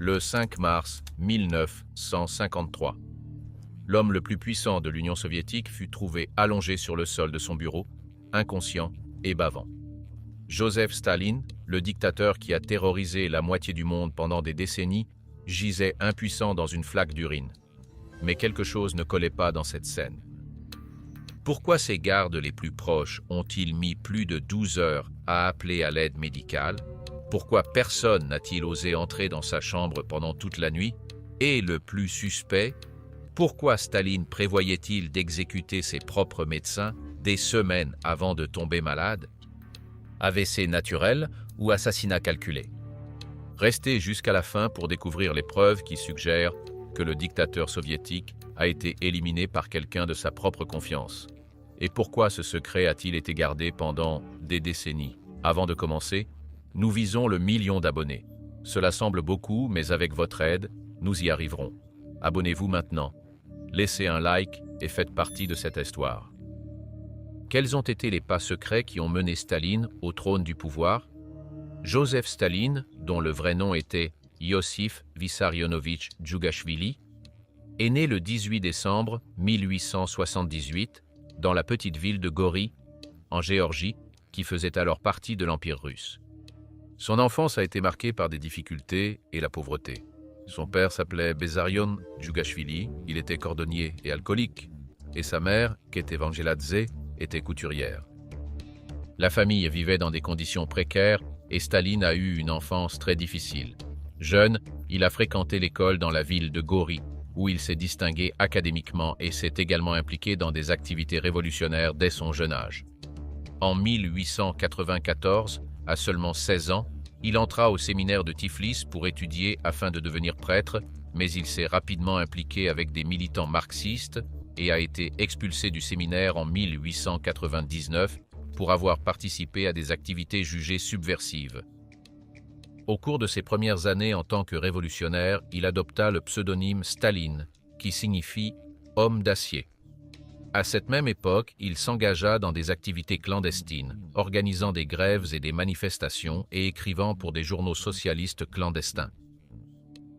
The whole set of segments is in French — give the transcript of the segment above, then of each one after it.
le 5 mars 1953. L'homme le plus puissant de l'Union soviétique fut trouvé allongé sur le sol de son bureau, inconscient et bavant. Joseph Staline, le dictateur qui a terrorisé la moitié du monde pendant des décennies, gisait impuissant dans une flaque d'urine. Mais quelque chose ne collait pas dans cette scène. Pourquoi ses gardes les plus proches ont-ils mis plus de 12 heures à appeler à l'aide médicale? Pourquoi personne n'a-t-il osé entrer dans sa chambre pendant toute la nuit? Et le plus suspect, pourquoi Staline prévoyait-il d'exécuter ses propres médecins des semaines avant de tomber malade? AVC naturel ou assassinat calculé? Restez jusqu'à la fin pour découvrir les preuves qui suggèrent que le dictateur soviétique a été éliminé par quelqu'un de sa propre confiance. Et pourquoi ce secret a-t-il été gardé pendant des décennies? Avant de commencer, nous visons le 1 million d'abonnés. Cela semble beaucoup, mais avec votre aide, nous y arriverons. Abonnez-vous maintenant, laissez un like et faites partie de cette histoire. Quels ont été les pas secrets qui ont mené Staline au trône du pouvoir? Joseph Staline, dont le vrai nom était Iosif Vissarionovitch Djougashvili, est né le 18 décembre 1878 dans la petite ville de Gori, en Géorgie, qui faisait alors partie de l'Empire russe. Son enfance a été marquée par des difficultés et la pauvreté. Son père s'appelait Bessarion Djougashvili, il était cordonnier et alcoolique, et sa mère, Kete Vangeladze, était couturière. La famille vivait dans des conditions précaires et Staline a eu une enfance très difficile. Jeune, il a fréquenté l'école dans la ville de Gori, où il s'est distingué académiquement et s'est également impliqué dans des activités révolutionnaires dès son jeune âge. En 1894, à seulement 16 ans, il entra au séminaire de Tiflis pour étudier afin de devenir prêtre, mais il s'est rapidement impliqué avec des militants marxistes et a été expulsé du séminaire en 1899 pour avoir participé à des activités jugées subversives. Au cours de ses premières années en tant que révolutionnaire, il adopta le pseudonyme Staline, qui signifie « homme d'acier ». À cette même époque, il s'engagea dans des activités clandestines, organisant des grèves et des manifestations et écrivant pour des journaux socialistes clandestins.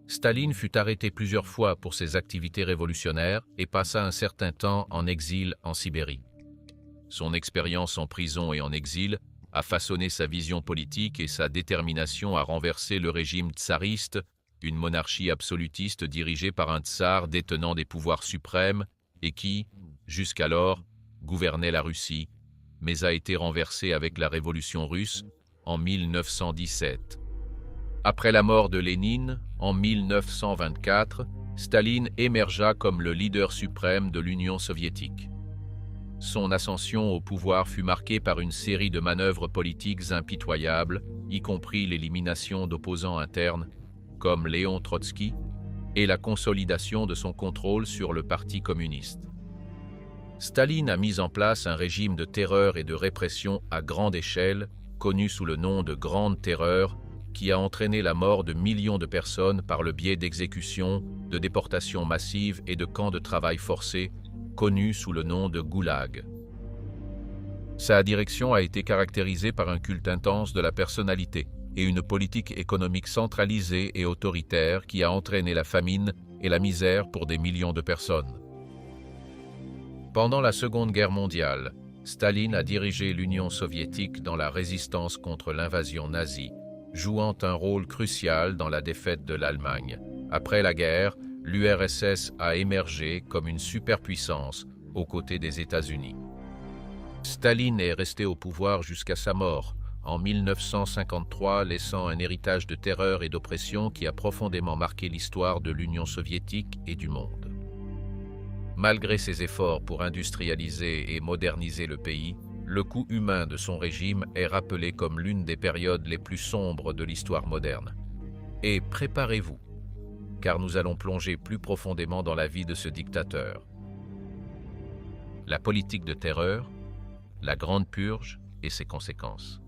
Staline fut arrêté plusieurs fois pour ses activités révolutionnaires et passa un certain temps en exil en Sibérie. Son expérience en prison et en exil a façonné sa vision politique et sa détermination à renverser le régime tsariste, une monarchie absolutiste dirigée par un tsar détenant des pouvoirs suprêmes et qui, jusqu'alors, gouvernait la Russie, mais a été renversé avec la Révolution russe en 1917. Après la mort de Lénine, en 1924, Staline émergea comme le leader suprême de l'Union soviétique. Son ascension au pouvoir fut marquée par une série de manœuvres politiques impitoyables, y compris l'élimination d'opposants internes, comme Léon Trotsky, et la consolidation de son contrôle sur le Parti communiste. Staline a mis en place un régime de terreur et de répression à grande échelle, connu sous le nom de Grande Terreur, qui a entraîné la mort de millions de personnes par le biais d'exécutions, de déportations massives et de camps de travail forcés, connus sous le nom de goulag. Sa direction a été caractérisée par un culte intense de la personnalité et une politique économique centralisée et autoritaire qui a entraîné la famine et la misère pour des millions de personnes. Pendant la Seconde Guerre mondiale, Staline a dirigé l'Union soviétique dans la résistance contre l'invasion nazie, jouant un rôle crucial dans la défaite de l'Allemagne. Après la guerre, l'URSS a émergé comme une superpuissance aux côtés des États-Unis. Staline est resté au pouvoir jusqu'à sa mort, en 1953, laissant un héritage de terreur et d'oppression qui a profondément marqué l'histoire de l'Union soviétique et du monde. Malgré ses efforts pour industrialiser et moderniser le pays, le coût humain de son régime est rappelé comme l'une des périodes les plus sombres de l'histoire moderne. Et préparez-vous, car nous allons plonger plus profondément dans la vie de ce dictateur. La politique de terreur, la Grande Purge et ses conséquences.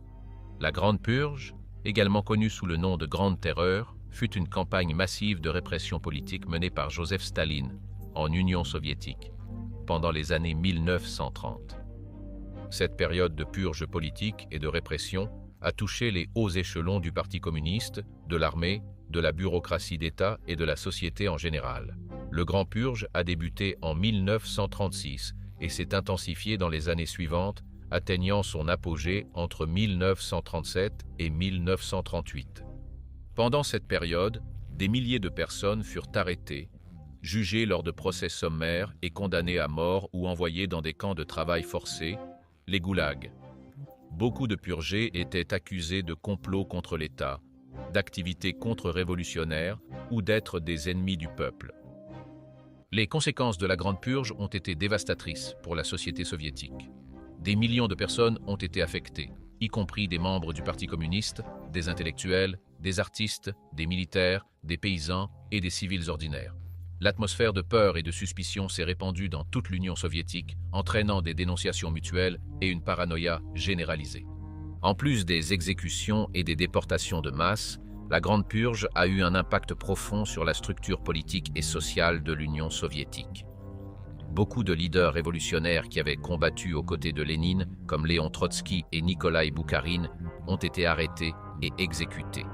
La Grande Purge, également connue sous le nom de Grande Terreur, fut une campagne massive de répression politique menée par Joseph Staline en Union soviétique pendant les années 1930. Cette période de purge politique et de répression a touché les hauts échelons du Parti communiste, de l'armée, de la bureaucratie d'État et de la société en général. Le Grand Purge a débuté en 1936 et s'est intensifié dans les années suivantes, atteignant son apogée entre 1937 et 1938. Pendant cette période, des milliers de personnes furent arrêtées, jugées lors de procès sommaires et condamnées à mort ou envoyées dans des camps de travail forcés, les goulags. Beaucoup de purgés étaient accusés de complot contre l'État, d'activités contre-révolutionnaires ou d'être des ennemis du peuple. Les conséquences de la Grande Purge ont été dévastatrices pour la société soviétique. Des millions de personnes ont été affectées, y compris des membres du Parti communiste, des intellectuels, des artistes, des militaires, des paysans et des civils ordinaires. L'atmosphère de peur et de suspicion s'est répandue dans toute l'Union soviétique, entraînant des dénonciations mutuelles et une paranoïa généralisée. En plus des exécutions et des déportations de masse, la Grande Purge a eu un impact profond sur la structure politique et sociale de l'Union soviétique. Beaucoup de leaders révolutionnaires qui avaient combattu aux côtés de Lénine, comme Léon Trotsky et Nikolaï Boukharine, ont été arrêtés et exécutés.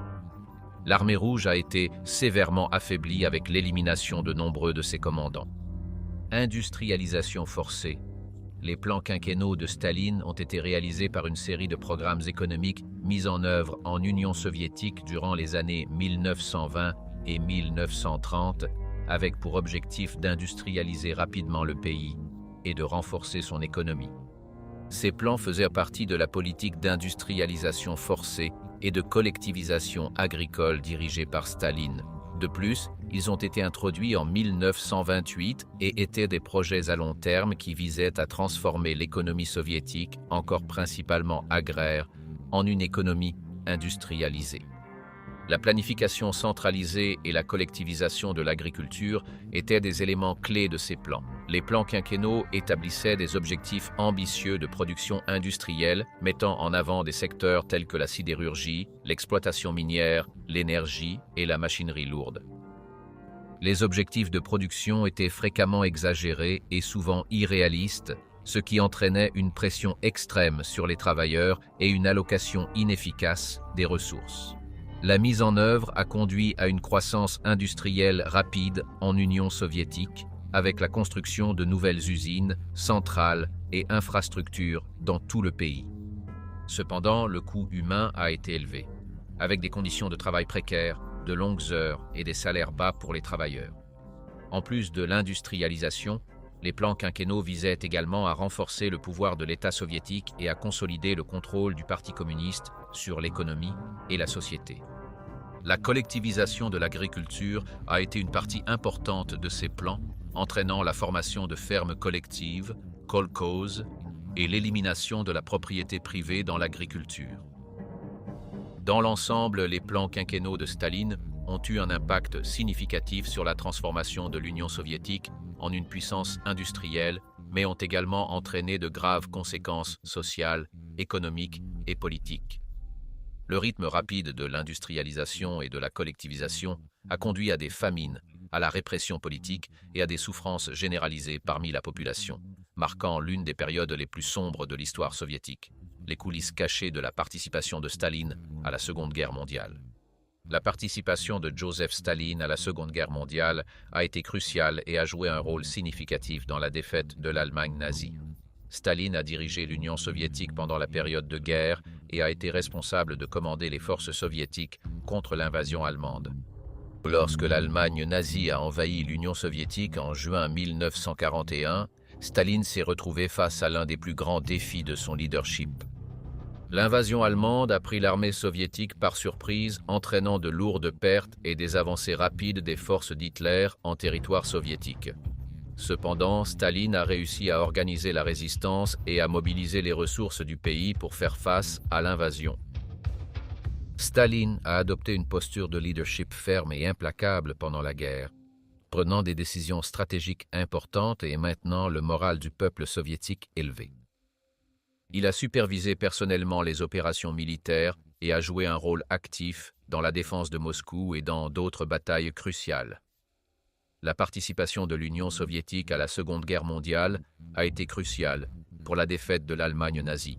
L'armée rouge a été sévèrement affaiblie avec l'élimination de nombreux de ses commandants. Industrialisation forcée. Les plans quinquennaux de Staline ont été réalisés par une série de programmes économiques mis en œuvre en Union soviétique durant les années 1920 et 1930, avec pour objectif d'industrialiser rapidement le pays et de renforcer son économie. Ces plans faisaient partie de la politique d'industrialisation forcée et de collectivisation agricole dirigée par Staline. De plus, ils ont été introduits en 1928 et étaient des projets à long terme qui visaient à transformer l'économie soviétique, encore principalement agraire, en une économie industrialisée. La planification centralisée et la collectivisation de l'agriculture étaient des éléments clés de ces plans. Les plans quinquennaux établissaient des objectifs ambitieux de production industrielle, mettant en avant des secteurs tels que la sidérurgie, l'exploitation minière, l'énergie et la machinerie lourde. Les objectifs de production étaient fréquemment exagérés et souvent irréalistes, ce qui entraînait une pression extrême sur les travailleurs et une allocation inefficace des ressources. La mise en œuvre a conduit à une croissance industrielle rapide en Union soviétique, avec la construction de nouvelles usines, centrales et infrastructures dans tout le pays. Cependant, le coût humain a été élevé, avec des conditions de travail précaires, de longues heures et des salaires bas pour les travailleurs. En plus de l'industrialisation, les plans quinquennaux visaient également à renforcer le pouvoir de l'État soviétique et à consolider le contrôle du Parti communiste sur l'économie et la société. La collectivisation de l'agriculture a été une partie importante de ces plans, entraînant la formation de fermes collectives, kolkhozes, et l'élimination de la propriété privée dans l'agriculture. Dans l'ensemble, les plans quinquennaux de Staline ont eu un impact significatif sur la transformation de l'Union soviétique en une puissance industrielle, mais ont également entraîné de graves conséquences sociales, économiques et politiques. Le rythme rapide de l'industrialisation et de la collectivisation a conduit à des famines, à la répression politique et à des souffrances généralisées parmi la population, marquant l'une des périodes les plus sombres de l'histoire soviétique, les coulisses cachées de la participation de Staline à la Seconde Guerre mondiale. La participation de Joseph Staline à la Seconde Guerre mondiale a été cruciale et a joué un rôle significatif dans la défaite de l'Allemagne nazie. Staline a dirigé l'Union soviétique pendant la période de guerre et a été responsable de commander les forces soviétiques contre l'invasion allemande. Lorsque l'Allemagne nazie a envahi l'Union soviétique en juin 1941, Staline s'est retrouvé face à l'un des plus grands défis de son leadership. L'invasion allemande a pris l'armée soviétique par surprise, entraînant de lourdes pertes et des avancées rapides des forces d'Hitler en territoire soviétique. Cependant, Staline a réussi à organiser la résistance et à mobiliser les ressources du pays pour faire face à l'invasion. Staline a adopté une posture de leadership ferme et implacable pendant la guerre, prenant des décisions stratégiques importantes et maintenant le moral du peuple soviétique élevé. Il a supervisé personnellement les opérations militaires et a joué un rôle actif dans la défense de Moscou et dans d'autres batailles cruciales. La participation de l'Union soviétique à la Seconde Guerre mondiale a été cruciale pour la défaite de l'Allemagne nazie.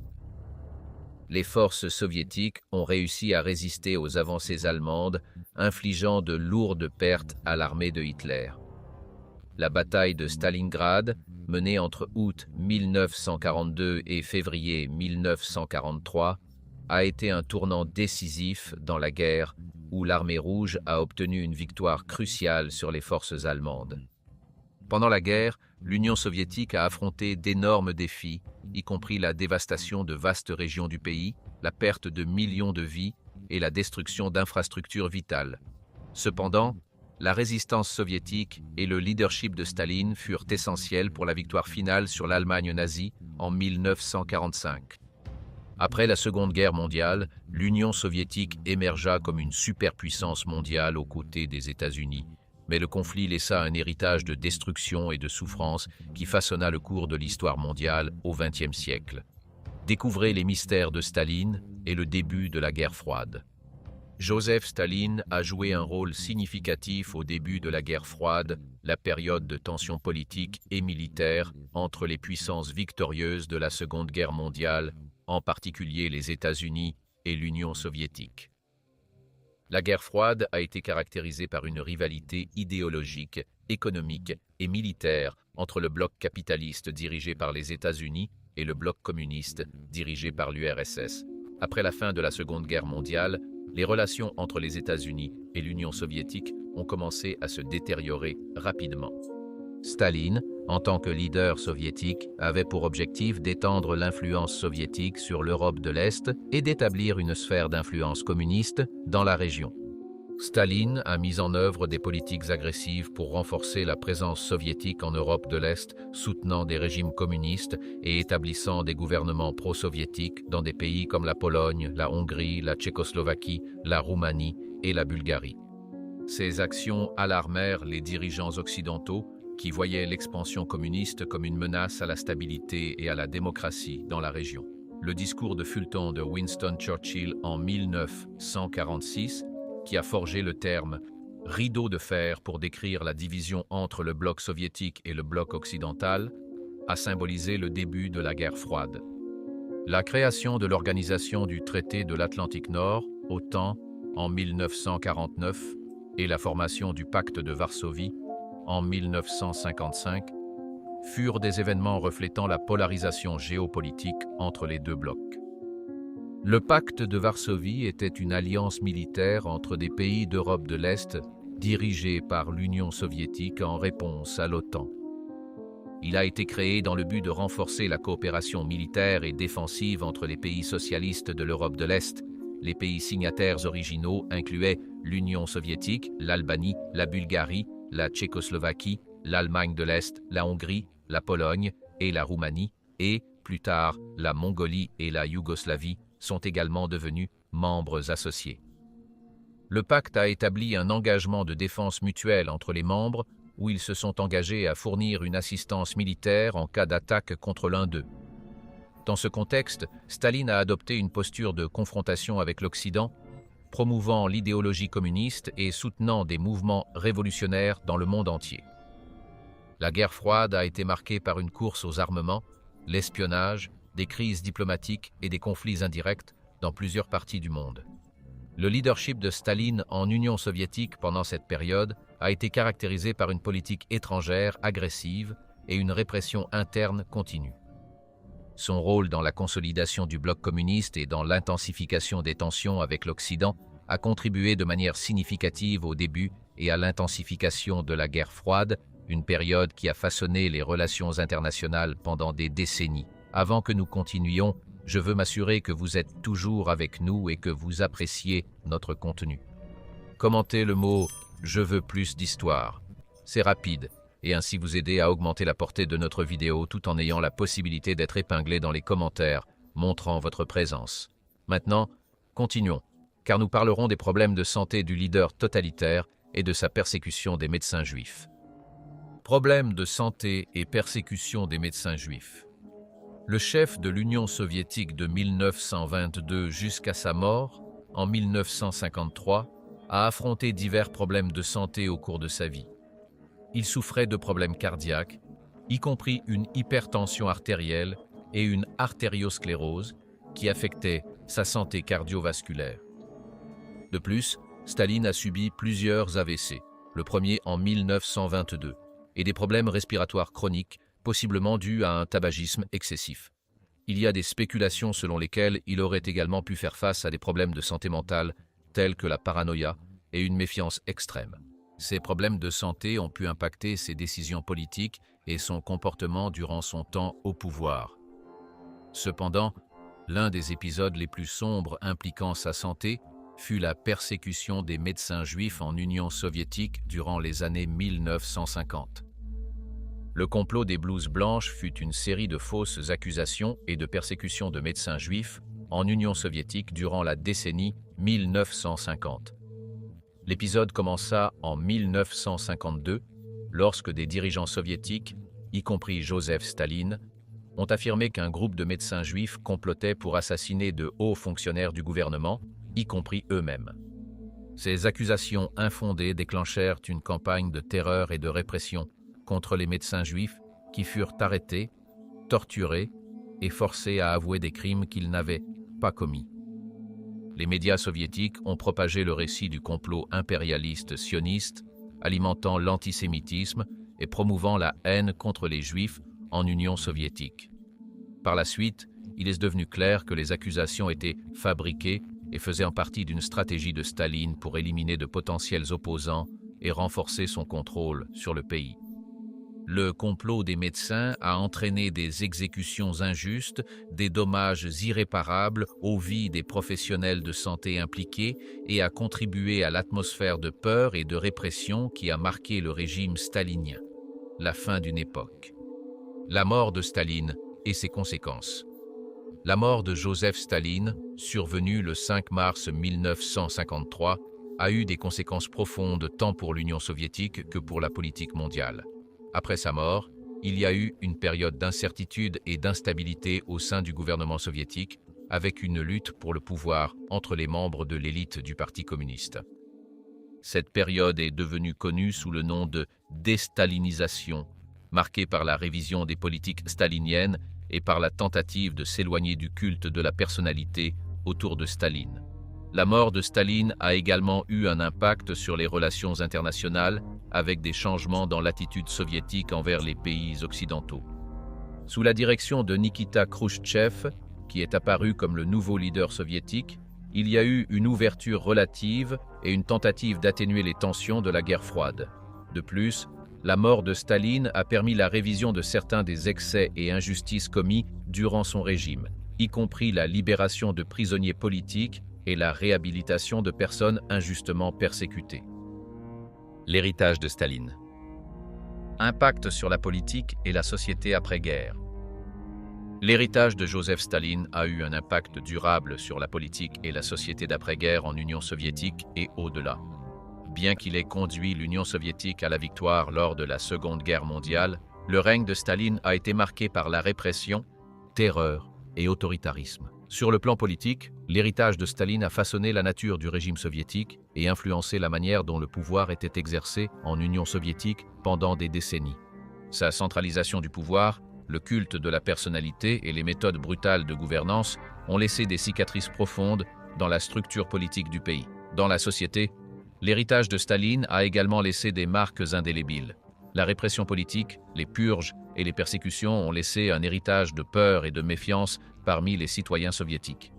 les forces soviétiques ont réussi à résister aux avancées allemandes, infligeant de lourdes pertes à l'armée de Hitler. La bataille de Stalingrad, menée entre août 1942 et février 1943, a été un tournant décisif dans la guerre où l'armée rouge a obtenu une victoire cruciale sur les forces allemandes. Pendant la guerre, l'Union soviétique a affronté d'énormes défis, y compris la dévastation de vastes régions du pays, la perte de millions de vies et la destruction d'infrastructures vitales. Cependant, la résistance soviétique et le leadership de Staline furent essentiels pour la victoire finale sur l'Allemagne nazie en 1945. Après la Seconde Guerre mondiale, l'Union soviétique émergea comme une superpuissance mondiale aux côtés des États-Unis. Mais le conflit laissa un héritage de destruction et de souffrance qui façonna le cours de l'histoire mondiale au XXe siècle. Découvrez les mystères de Staline et le début de la guerre froide. Joseph Staline a joué un rôle significatif au début de la guerre froide, la période de tensions politiques et militaires entre les puissances victorieuses de la Seconde Guerre mondiale, en particulier les États-Unis et l'Union soviétique. La guerre froide a été caractérisée par une rivalité idéologique, économique et militaire entre le bloc capitaliste dirigé par les États-Unis et le bloc communiste dirigé par l'URSS. Après la fin de la Seconde Guerre mondiale, les relations entre les États-Unis et l'Union soviétique ont commencé à se détériorer rapidement. Staline, en tant que leader soviétique, avait pour objectif d'étendre l'influence soviétique sur l'Europe de l'Est et d'établir une sphère d'influence communiste dans la région. Staline a mis en œuvre des politiques agressives pour renforcer la présence soviétique en Europe de l'Est, soutenant des régimes communistes et établissant des gouvernements pro-soviétiques dans des pays comme la Pologne, la Hongrie, la Tchécoslovaquie, la Roumanie et la Bulgarie. Ces actions alarmèrent les dirigeants occidentaux qui voyaient l'expansion communiste comme une menace à la stabilité et à la démocratie dans la région. Le discours de Fulton de Winston Churchill en 1946, qui a forgé le terme « rideau de fer » pour décrire la division entre le bloc soviétique et le bloc occidental, a symbolisé le début de la guerre froide. La création de l'Organisation du Traité de l'Atlantique Nord, OTAN, en 1949, et la formation du Pacte de Varsovie, en 1955, furent des événements reflétant la polarisation géopolitique entre les deux blocs. Le Pacte de Varsovie était une alliance militaire entre des pays d'Europe de l'Est dirigés par l'Union soviétique en réponse à l'OTAN. Il a été créé dans le but de renforcer la coopération militaire et défensive entre les pays socialistes de l'Europe de l'Est. Les pays signataires originaux incluaient l'Union soviétique, l'Albanie, la Bulgarie, la Tchécoslovaquie, l'Allemagne de l'Est, la Hongrie, la Pologne et la Roumanie, et, plus tard, la Mongolie et la Yougoslavie sont également devenus membres associés. Le pacte a établi un engagement de défense mutuelle entre les membres où ils se sont engagés à fournir une assistance militaire en cas d'attaque contre l'un d'eux. Dans ce contexte, Staline a adopté une posture de confrontation avec l'Occident, promouvant l'idéologie communiste et soutenant des mouvements révolutionnaires dans le monde entier. La guerre froide a été marquée par une course aux armements, l'espionnage, des crises diplomatiques et des conflits indirects dans plusieurs parties du monde. Le leadership de Staline en Union soviétique pendant cette période a été caractérisé par une politique étrangère agressive et une répression interne continue. Son rôle dans la consolidation du bloc communiste et dans l'intensification des tensions avec l'Occident a contribué de manière significative au début et à l'intensification de la guerre froide, une période qui a façonné les relations internationales pendant des décennies. Avant que nous continuions, je veux m'assurer que vous êtes toujours avec nous et que vous appréciez notre contenu. Commentez le mot « Je veux plus d'histoire ». C'est rapide et ainsi vous aider à augmenter la portée de notre vidéo tout en ayant la possibilité d'être épinglé dans les commentaires, montrant votre présence. Maintenant, continuons, car nous parlerons des problèmes de santé du leader totalitaire et de sa persécution des médecins juifs. Problèmes de santé et persécution des médecins juifs. Le chef de l'Union soviétique de 1922 jusqu'à sa mort, en 1953, a affronté divers problèmes de santé au cours de sa vie. Il souffrait de problèmes cardiaques, y compris une hypertension artérielle et une artériosclérose qui affectaient sa santé cardiovasculaire. De plus, Staline a subi plusieurs AVC, le premier en 1922, et des problèmes respiratoires chroniques, possiblement dus à un tabagisme excessif. Il y a des spéculations selon lesquelles il aurait également pu faire face à des problèmes de santé mentale, tels que la paranoïa et une méfiance extrême. Ces problèmes de santé ont pu impacter ses décisions politiques et son comportement durant son temps au pouvoir. Cependant, l'un des épisodes les plus sombres impliquant sa santé fut la persécution des médecins juifs en Union soviétique durant les années 1950. Le complot des blouses blanches fut une série de fausses accusations et de persécutions de médecins juifs en Union soviétique durant la décennie 1950. L'épisode commença en 1952, lorsque des dirigeants soviétiques, y compris Joseph Staline, ont affirmé qu'un groupe de médecins juifs complotait pour assassiner de hauts fonctionnaires du gouvernement, y compris eux-mêmes. Ces accusations infondées déclenchèrent une campagne de terreur et de répression contre les médecins juifs qui furent arrêtés, torturés et forcés à avouer des crimes qu'ils n'avaient pas commis. Les médias soviétiques ont propagé le récit du complot impérialiste sioniste, alimentant l'antisémitisme et promouvant la haine contre les Juifs en Union soviétique. Par la suite, il est devenu clair que les accusations étaient fabriquées et faisaient en partie d'une stratégie de Staline pour éliminer de potentiels opposants et renforcer son contrôle sur le pays. Le complot des médecins a entraîné des exécutions injustes, des dommages irréparables aux vies des professionnels de santé impliqués et a contribué à l'atmosphère de peur et de répression qui a marqué le régime stalinien. La fin d'une époque. La mort de Staline et ses conséquences. La mort de Joseph Staline, survenue le 5 mars 1953, a eu des conséquences profondes tant pour l'Union soviétique que pour la politique mondiale. Après sa mort, il y a eu une période d'incertitude et d'instabilité au sein du gouvernement soviétique, avec une lutte pour le pouvoir entre les membres de l'élite du Parti communiste. Cette période est devenue connue sous le nom de déstalinisation, marquée par la révision des politiques staliniennes et par la tentative de s'éloigner du culte de la personnalité autour de Staline. La mort de Staline a également eu un impact sur les relations internationales, avec des changements dans l'attitude soviétique envers les pays occidentaux. Sous la direction de Nikita Khrouchtchev, qui est apparu comme le nouveau leader soviétique, il y a eu une ouverture relative et une tentative d'atténuer les tensions de la guerre froide. De plus, la mort de Staline a permis la révision de certains des excès et injustices commis durant son régime, y compris la libération de prisonniers politiques et la réhabilitation de personnes injustement persécutées. L'héritage de Staline. Impact sur la politique et la société après-guerre. L'héritage de Joseph Staline a eu un impact durable sur la politique et la société d'après-guerre en Union soviétique et au-delà. Bien qu'il ait conduit l'Union soviétique à la victoire lors de la Seconde Guerre mondiale, le règne de Staline a été marqué par la répression, terreur et autoritarisme. Sur le plan politique, l'héritage de Staline a façonné la nature du régime soviétique et influencé la manière dont le pouvoir était exercé en Union soviétique pendant des décennies. Sa centralisation du pouvoir, le culte de la personnalité et les méthodes brutales de gouvernance ont laissé des cicatrices profondes dans la structure politique du pays. Dans la société, l'héritage de Staline a également laissé des marques indélébiles. La répression politique, les purges et les persécutions ont laissé un héritage de peur et de méfiance parmi les citoyens soviétiques.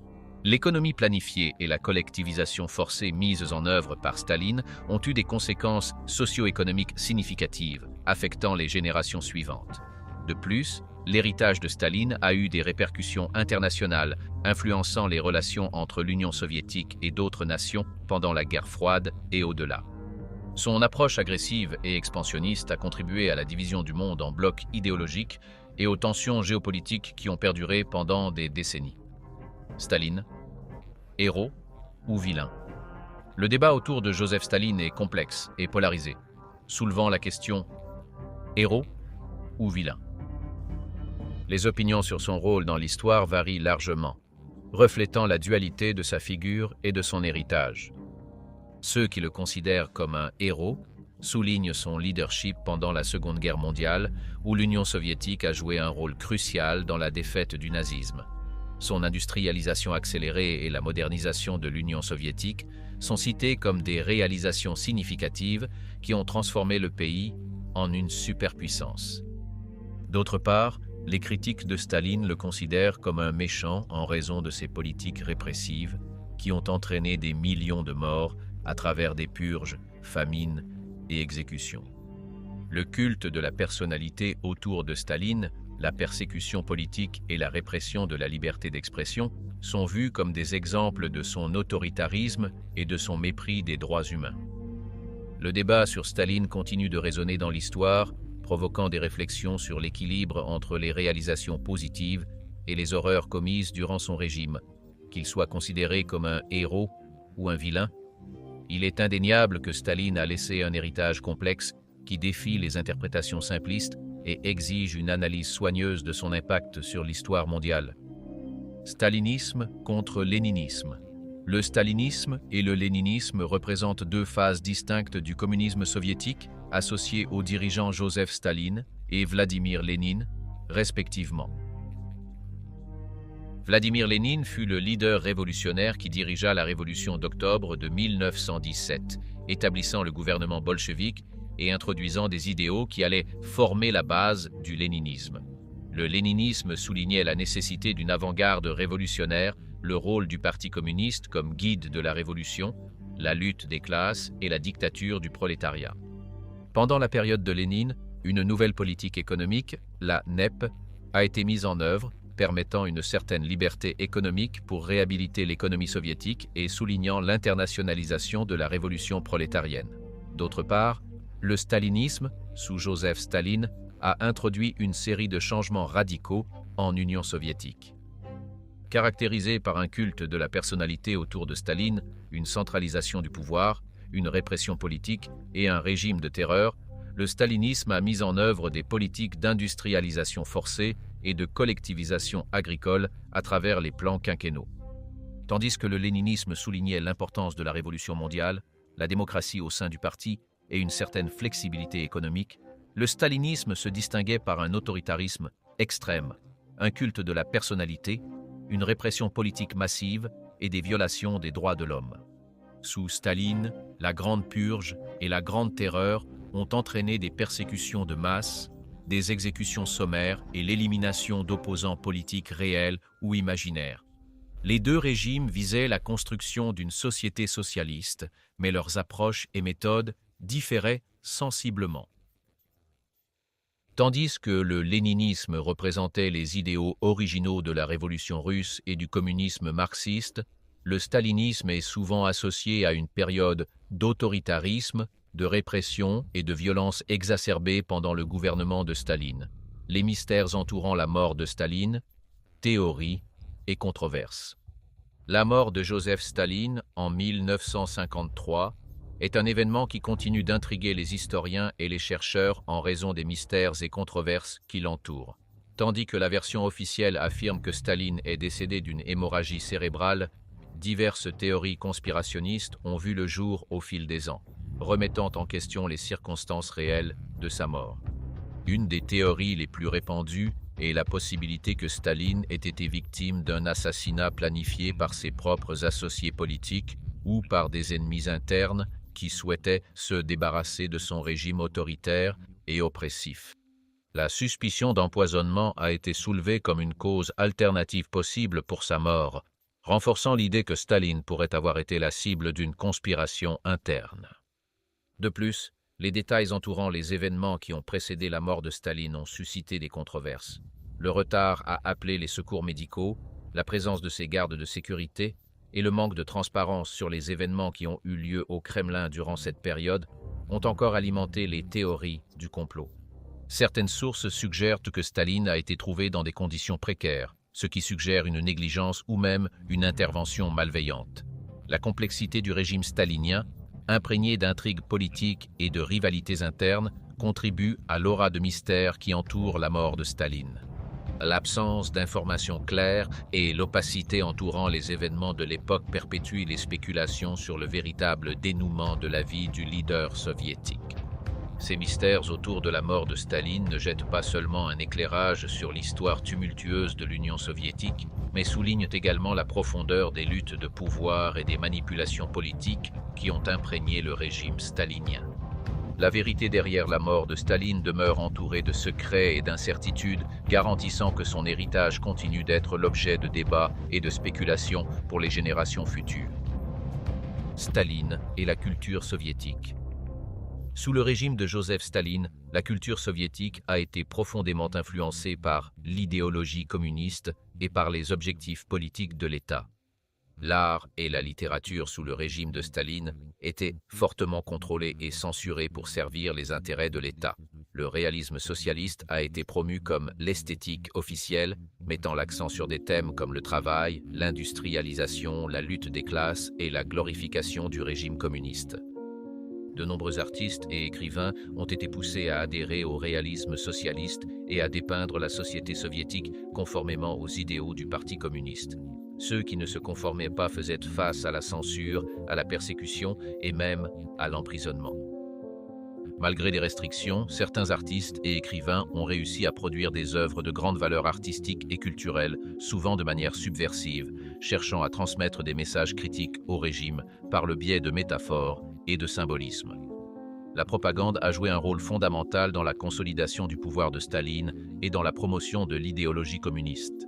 L'économie planifiée et la collectivisation forcée mises en œuvre par Staline ont eu des conséquences socio-économiques significatives, affectant les générations suivantes. De plus, l'héritage de Staline a eu des répercussions internationales, influençant les relations entre l'Union soviétique et d'autres nations pendant la guerre froide et au-delà. Son approche agressive et expansionniste a contribué à la division du monde en blocs idéologiques et aux tensions géopolitiques qui ont perduré pendant des décennies. Staline, héros ou vilain? Le débat autour de Joseph Staline est complexe et polarisé, soulevant la question héros ou vilain? Les opinions sur son rôle dans l'histoire varient largement, reflétant la dualité de sa figure et de son héritage. Ceux qui le considèrent comme un héros soulignent son leadership pendant la Seconde Guerre mondiale, où l'Union soviétique a joué un rôle crucial dans la défaite du nazisme. son industrialisation accélérée et la modernisation de l'Union soviétique sont cités comme des réalisations significatives qui ont transformé le pays en une superpuissance. D'autre part, les critiques de Staline le considèrent comme un méchant en raison de ses politiques répressives qui ont entraîné des millions de morts à travers des purges, famines et exécutions. Le culte de la personnalité autour de Staline, la persécution politique et la répression de la liberté d'expression sont vus comme des exemples de son autoritarisme et de son mépris des droits humains. Le débat sur Staline continue de résonner dans l'histoire, provoquant des réflexions sur l'équilibre entre les réalisations positives et les horreurs commises durant son régime, qu'il soit considéré comme un héros ou un vilain. Il est indéniable que Staline a laissé un héritage complexe qui défie les interprétations simplistes et exige une analyse soigneuse de son impact sur l'histoire mondiale. Stalinisme contre léninisme. Le stalinisme et le léninisme représentent deux phases distinctes du communisme soviétique, associées aux dirigeants Joseph Staline et Vladimir Lénine, respectivement. Vladimir Lénine fut le leader révolutionnaire qui dirigea la révolution d'octobre de 1917, établissant le gouvernement bolchevique et introduisant des idéaux qui allaient former la base du léninisme. Le léninisme soulignait la nécessité d'une avant-garde révolutionnaire, le rôle du Parti communiste comme guide de la révolution, la lutte des classes et la dictature du prolétariat. Pendant la période de Lénine, une nouvelle politique économique, la NEP, a été mise en œuvre, permettant une certaine liberté économique pour réhabiliter l'économie soviétique et soulignant l'internationalisation de la révolution prolétarienne. D'autre part, le stalinisme, sous Joseph Staline, a introduit une série de changements radicaux en Union soviétique. Caractérisé par un culte de la personnalité autour de Staline, une centralisation du pouvoir, une répression politique et un régime de terreur, le stalinisme a mis en œuvre des politiques d'industrialisation forcée et de collectivisation agricole à travers les plans quinquennaux. Tandis que le léninisme soulignait l'importance de la révolution mondiale, la démocratie au sein du parti et une certaine flexibilité économique, le stalinisme se distinguait par un autoritarisme extrême, un culte de la personnalité, une répression politique massive et des violations des droits de l'homme. Sous Staline, la Grande Purge et la Grande Terreur ont entraîné des persécutions de masse, des exécutions sommaires et l'élimination d'opposants politiques réels ou imaginaires. Les deux régimes visaient la construction d'une société socialiste, mais leurs approches et méthodes différaient sensiblement. Tandis que le léninisme représentait les idéaux originaux de la révolution russe et du communisme marxiste, le stalinisme est souvent associé à une période d'autoritarisme, de répression et de violence exacerbées pendant le gouvernement de Staline. Les mystères entourant la mort de Staline, théories et controverses. La mort de Joseph Staline en 1953 est un événement qui continue d'intriguer les historiens et les chercheurs en raison des mystères et controverses qui l'entourent. Tandis que la version officielle affirme que Staline est décédé d'une hémorragie cérébrale, diverses théories conspirationnistes ont vu le jour au fil des ans, remettant en question les circonstances réelles de sa mort. Une des théories les plus répandues est la possibilité que Staline ait été victime d'un assassinat planifié par ses propres associés politiques ou par des ennemis internes qui souhaitaient se débarrasser de son régime autoritaire et oppressif. La suspicion d'empoisonnement a été soulevée comme une cause alternative possible pour sa mort, renforçant l'idée que Staline pourrait avoir été la cible d'une conspiration interne. De plus, les détails entourant les événements qui ont précédé la mort de Staline ont suscité des controverses. Le retard à appeler les secours médicaux, la présence de ses gardes de sécurité et le manque de transparence sur les événements qui ont eu lieu au Kremlin durant cette période ont encore alimenté les théories du complot. Certaines sources suggèrent que Staline a été trouvé dans des conditions précaires, ce qui suggère une négligence ou même une intervention malveillante. La complexité du régime stalinien, imprégné d'intrigues politiques et de rivalités internes, contribue à l'aura de mystère qui entoure la mort de Staline. L'absence d'informations claires et l'opacité entourant les événements de l'époque perpétuent les spéculations sur le véritable dénouement de la vie du leader soviétique. Ces mystères autour de la mort de Staline ne jettent pas seulement un éclairage sur l'histoire tumultueuse de l'Union soviétique, mais soulignent également la profondeur des luttes de pouvoir et des manipulations politiques qui ont imprégné le régime stalinien. La vérité derrière la mort de Staline demeure entourée de secrets et d'incertitudes, garantissant que son héritage continue d'être l'objet de débats et de spéculations pour les générations futures. Staline et la culture soviétique. Sous le régime de Joseph Staline, la culture soviétique a été profondément influencée par l'idéologie communiste et par les objectifs politiques de l'État. L'art et la littérature sous le régime de Staline étaient fortement contrôlés et censurés pour servir les intérêts de l'État. Le réalisme socialiste a été promu comme l'esthétique officielle, mettant l'accent sur des thèmes comme le travail, l'industrialisation, la lutte des classes et la glorification du régime communiste. De nombreux artistes et écrivains ont été poussés à adhérer au réalisme socialiste et à dépeindre la société soviétique conformément aux idéaux du Parti communiste. Ceux qui ne se conformaient pas faisaient face à la censure, à la persécution et même à l'emprisonnement. Malgré des restrictions, certains artistes et écrivains ont réussi à produire des œuvres de grande valeur artistique et culturelle, souvent de manière subversive, cherchant à transmettre des messages critiques au régime par le biais de métaphores et de symbolisme. La propagande a joué un rôle fondamental dans la consolidation du pouvoir de Staline et dans la promotion de l'idéologie communiste.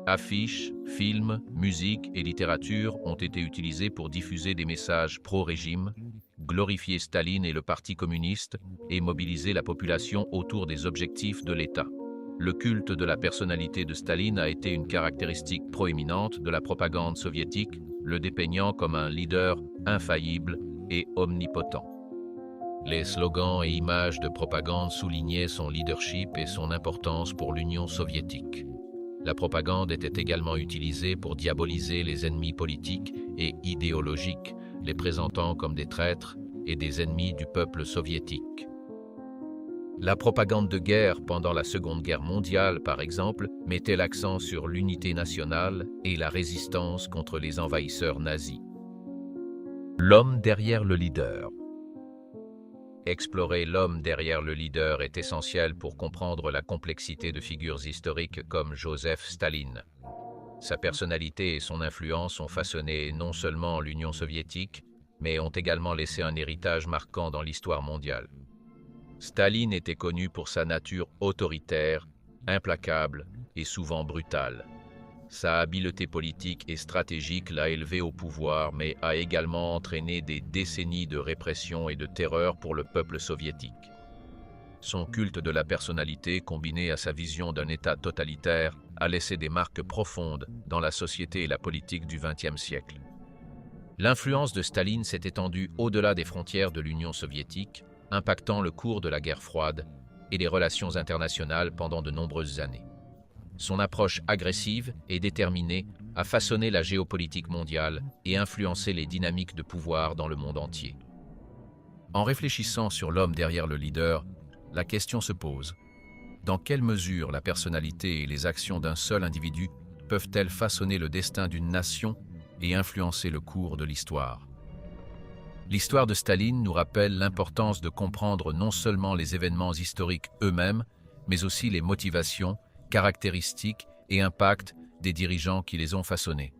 Affiches, films, musique et littérature ont été utilisés pour diffuser des messages pro-régime, glorifier Staline et le Parti communiste et mobiliser la population autour des objectifs de l'État. Le culte de la personnalité de Staline a été une caractéristique proéminente de la propagande soviétique, le dépeignant comme un leader infaillible et omnipotent. Les slogans et images de propagande soulignaient son leadership et son importance pour l'Union soviétique. La propagande était également utilisée pour diaboliser les ennemis politiques et idéologiques, les présentant comme des traîtres et des ennemis du peuple soviétique. La propagande de guerre pendant la Seconde Guerre mondiale, par exemple, mettait l'accent sur l'unité nationale et la résistance contre les envahisseurs nazis. L'homme derrière le leader. Explorer l'homme derrière le leader est essentiel pour comprendre la complexité de figures historiques comme Joseph Staline. Sa personnalité et son influence ont façonné non seulement l'Union soviétique, mais ont également laissé un héritage marquant dans l'histoire mondiale. Staline était connu pour sa nature autoritaire, implacable et souvent brutale. Sa habileté politique et stratégique l'a élevé au pouvoir, mais a également entraîné des décennies de répression et de terreur pour le peuple soviétique. Son culte de la personnalité, combiné à sa vision d'un État totalitaire, a laissé des marques profondes dans la société et la politique du XXe siècle. L'influence de Staline s'est étendue au-delà des frontières de l'Union soviétique, impactant le cours de la guerre froide et les relations internationales pendant de nombreuses années. Son approche agressive et déterminée a façonné la géopolitique mondiale et influencé les dynamiques de pouvoir dans le monde entier. En réfléchissant sur l'homme derrière le leader, la question se pose: dans quelle mesure la personnalité et les actions d'un seul individu peuvent-elles façonner le destin d'une nation et influencer le cours de l'histoire? L'histoire de Staline nous rappelle l'importance de comprendre non seulement les événements historiques eux-mêmes, mais aussi les motivations, caractéristiques et impacts des dirigeants qui les ont façonnés.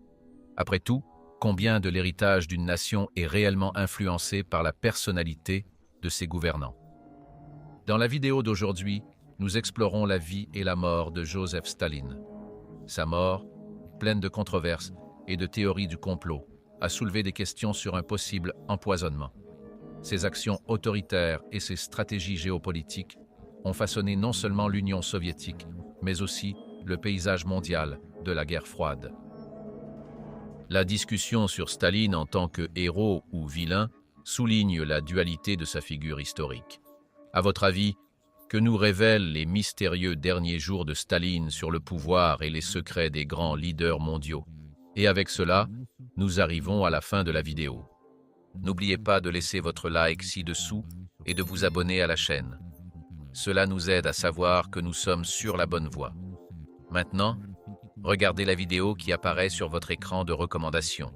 Après tout, combien de l'héritage d'une nation est réellement influencé par la personnalité de ses gouvernants? Dans la vidéo d'aujourd'hui, nous explorons la vie et la mort de Joseph Staline. Sa mort, pleine de controverses et de théories du complot, a soulevé des questions sur un possible empoisonnement. Ses actions autoritaires et ses stratégies géopolitiques ont façonné non seulement l'Union soviétique, mais aussi le paysage mondial de la guerre froide. La discussion sur Staline en tant que héros ou vilain souligne la dualité de sa figure historique. À votre avis, que nous révèlent les mystérieux derniers jours de Staline sur le pouvoir et les secrets des grands leaders mondiaux? Et avec cela, nous arrivons à la fin de la vidéo. N'oubliez pas de laisser votre like ci-dessous et de vous abonner à la chaîne. Cela nous aide à savoir que nous sommes sur la bonne voie. Maintenant, regardez la vidéo qui apparaît sur votre écran de recommandation.